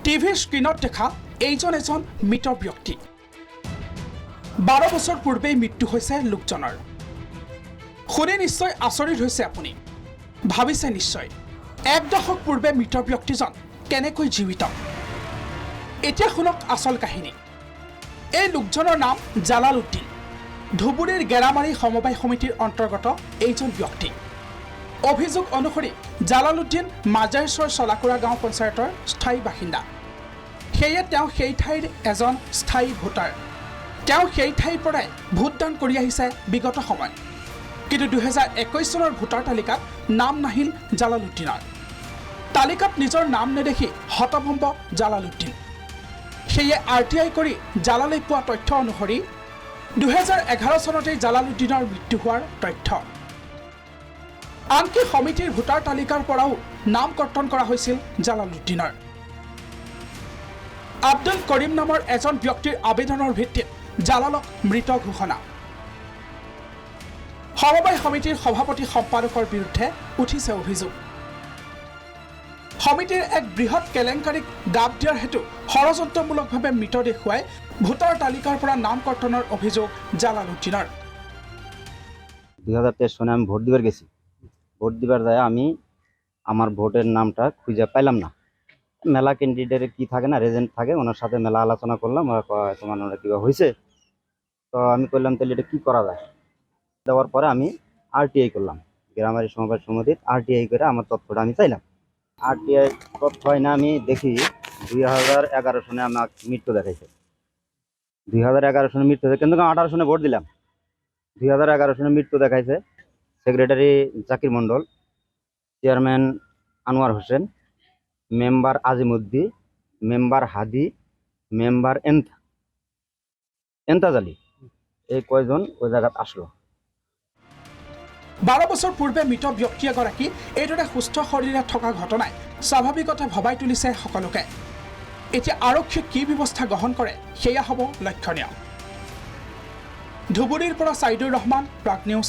টিভিৰ স্ক্ৰীণত দেখা এইজন এজন মৃত ব্যক্তি 12 বছৰ পূৰ্বেই মৃত্যু হৈছে লোকজনৰ শুনি নিশ্চয় আচৰিত হৈছে আপুনি ভাবিছে নিশ্চয় এক দশক পূৰ্বে মৃত ব্যক্তিজন কেনেকৈ জীৱিত এতিয়া শুনক আচল কাহিনী এই লোকজনৰ নাম জালাল উদ্দিন ধুবুৰীৰ গেৰামাৰী সমবায় সমিতিৰ অন্তৰ্গত এইজন ব্যক্তি অভিযোগ অনুসৰি জালাল উদ্দিন মাজাৰছৰ চলাকুৰা গাঁও পঞ্চায়তৰ স্থায়ী বাসিন্দা সেয়ে তেওঁ সেই ঠাইৰ এজন স্থায়ী ভোটাৰ তেওঁ সেই ঠাইৰ পৰাই ভোটদান কৰি আহিছে বিগত সময় কিন্তু 2021 চনৰ ভোটাৰ তালিকাত নাম নাহিল জালাল উদ্দিনৰ তালিকাত নিজৰ নাম নেদেখি হতভম্ব জালাল উদ্দিন সেয়ে RTI কৰি জালালে পোৱা তথ্য অনুসৰি 2011 চনতে জালাল উদ্দিনৰ মৃত্যু হোৱাৰ তথ্য আনকি সমিতিৰ ভোটাৰ তালিকাৰ পৰাও নাম কৰ্তন কৰা হৈছিল জালাল উদ্দিনৰ আব্দুল কৰিম নামৰ এজন ব্যক্তিৰ আবেদনৰ ভিত্তিত জালালক মৃত ঘোষণা সমবায় সমিতিৰ সভাপতি সম্পাদকৰ বিৰুদ্ধে উঠিছে অভিযোগ সমিতিৰ এক বৃহৎ কেলেংকাৰীক গাপ দিয়াৰ হেতু ষড়যন্ত্ৰমূলকভাৱে মৃত দেখুৱাই ভোটাৰ তালিকাৰ পৰা নাম কৰ্তনৰ অভিযোগ জালাল উদ্দিনৰ 2023 সনে আমি ভোট দিবার গেছি ভোট দিবার যায় আমি আমার ভোটের নামটা খুঁজে পাইলাম না মেলা ক্যান্ডিডেটের কি থাকে না রেজেন্ট থাকে ওনার সাথে মেলা আলোচনা করলাম ওরা তোমার কিবা হয়েছে তো আমি করলাম তাহলে এটা কি করা যায় দেওয়ার পরে আমি RTI করলাম গ্রামারি সমবায় সমিতির RTI করে আমার তথ্যটা আমি চাইলাম RTI তথ্য হয় না আমি দেখি 2011 সনে আমার মৃত্যু দেখাইছে 2011 সনে মৃত্যু হয়েছে কিন্তু 18 সনে ভোট দিলাম 2011 সনে মৃত্যু দেখাইছে secretary Zakir Mondal chairman Anwar Hossain member Azimuddi member Hadi member Entaj Ali এই কয়জন ওই জায়গাত আসলো 12 বছৰ পূৰ্বে মৃত ব্যক্তি এগৰাকী এইদৰে সুস্থ শৰীৰে থকা ঘটনাই স্বাভাৱিকতে ভবাই তুলিছে সকলোকে এতিয়া আৰক্ষীয়ে কি ব্যৱস্থা গ্ৰহণ কৰে সেয়া হ'ব লক্ষণীয় ধুবুৰীৰ পৰা সাইদুৰ ৰহমান প্ৰাগ নিউজ